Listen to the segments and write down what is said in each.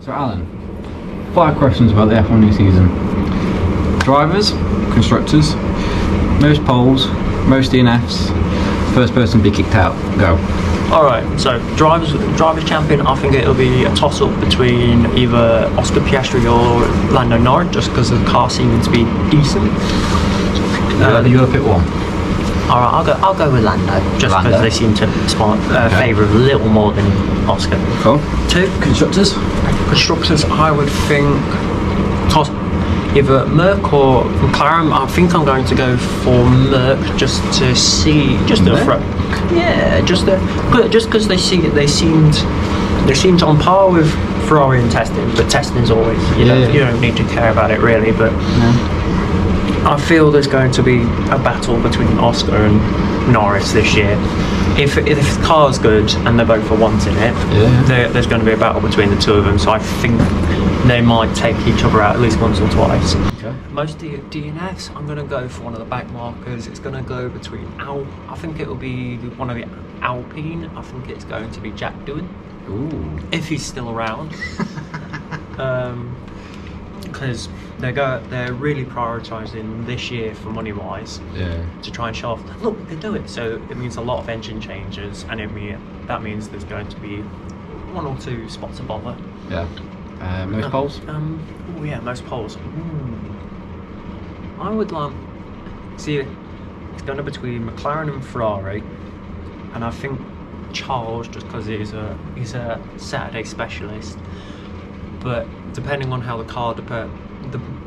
So Alan, 5 questions about the F1 new season. Drivers, constructors, most poles, most DNFs, first person to be kicked out. Go. Alright, so drivers champion, I think it'll be a toss up between either Oscar Piastri or Lando Norris, just because the car seems to be decent. You gotta pick one. Alright, I'll go with Lando, just because they seem to favour a little more than Oscar. Cool. 2 Constructors. Constructors, I would think toss either Merc or McLaren. I think I'm going to go for Merc just to see, just because they seemed on par with Ferrari in testing, but testing is always you don't need to care about it really. But I feel there's going to be a battle between Oscar and Norris this year. If the car's good and they're both for once in it, there's going to be a battle between the two of them. So I think they might take each other out at least once or twice. Okay. Most DNFs, I'm going to go for one of the back markers. It's going to go between I think it will be one of the Alpine. I think it's going to be Jack Doohan. Ooh. If he's still around. Because they're really prioritising this year for money wise to try and show off, look, we can do it. So it means a lot of engine changes, and that means there's going to be 1 or 2 spots of bother. Most poles. Most poles. I would see it's going to be between McLaren and Ferrari, and I think Charles, just because he's a Saturday specialist. But depending on how the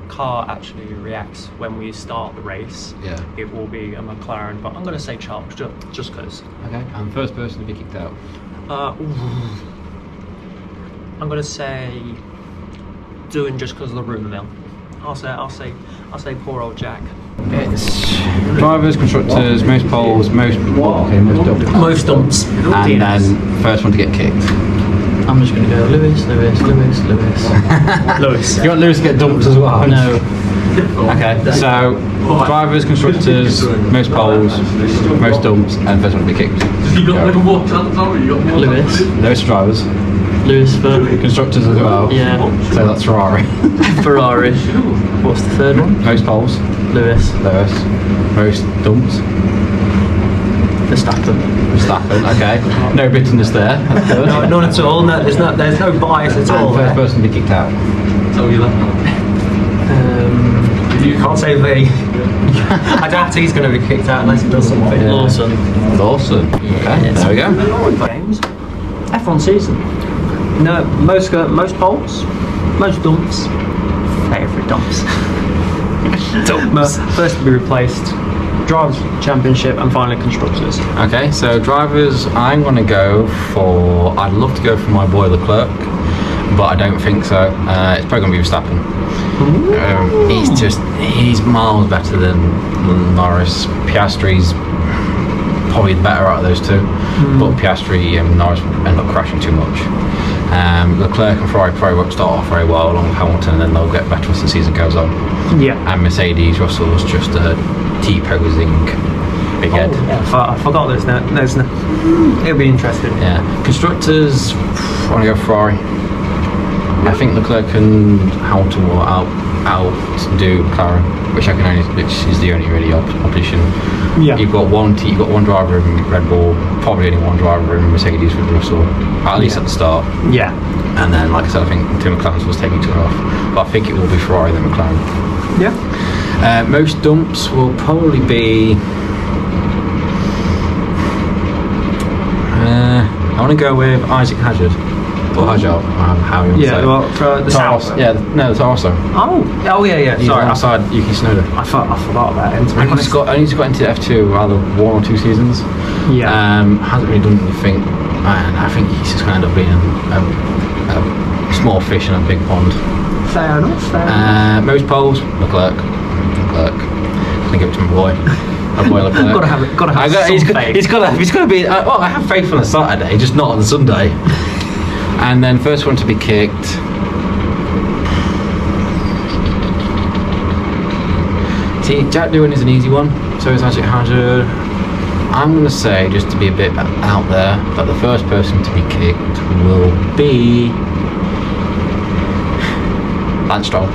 car actually reacts when we start the race, it will be a McLaren. But I'm going to say Charles, just because. Okay. And first person to be kicked out. I'm going to say Doohan just because of the rumour mill. I'll say poor old Jack. It's drivers, constructors, most poles, most dumps. Most dumps. And then first one to get kicked. I'm just going to go Lewis. Lewis. You want Lewis to get dumped as well? No. Okay, so drivers, constructors, most poles, most dumps, and first one to be kicked. Lewis. Those drivers. Lewis for Constructors as well. Yeah. So that's Ferrari. Ferrari. What's the third one? Most poles. Lewis. Most dumps. Verstappen. Okay. No bitterness there. That's good. No, none at all. No, there's no bias at all. And first person to be kicked out. You can't say V. I doubt he's going to be kicked out unless he does something. Lawson. Okay, there we go. Games. F1 season. No, most poles, most dumps. Favourite dumps. First to be replaced. Drivers Championship, and finally constructors. Okay, so drivers, I'm going to go for. I'd love to go for my boy Leclerc, but I don't think so. It's probably going to be Verstappen. He's miles better than Norris. Piastri's probably the better out of those two, but Piastri and Norris end up crashing too much. Leclerc and Ferrari probably won't start off very well along with Hamilton, and then they'll get better as the season goes on. And Mercedes, Russell's just a T-posing big head. I forgot there's no. It'll be interesting. Yeah. Constructors, I want to go Ferrari. I think Leclerc and Hamilton will outdo McLaren, which is the only really opposition. You've got one driver in Red Bull, probably only one driver in Mercedes with Russell, at least at the start. And then, like I said, I think Tim McLaren's was taking 2 off, but I think it will be Ferrari than McLaren. Most dumps will probably be. I want to go with Isaac Hazard. Or Hajar, how you want to say it. For the South. The Tarso. Sorry, outside Yuki Tsunoda. I forgot about him. And he's got into F2 either 1 or 2 seasons. Hasn't really done anything, and I think he's just going to end up being a small fish in a big pond. Fair enough. Most poles, Leclerc. I think it was my boy. My boy Leclerc. Gotta have some faith. He's got to be. Well, I have faith on a Saturday, just not on the Sunday. And then first one to be kicked. See, Jack Doohan is an easy one. So is Isaac Hazard. I'm going to say, just to be a bit out there, that the first person to be kicked will be Lance Stroll.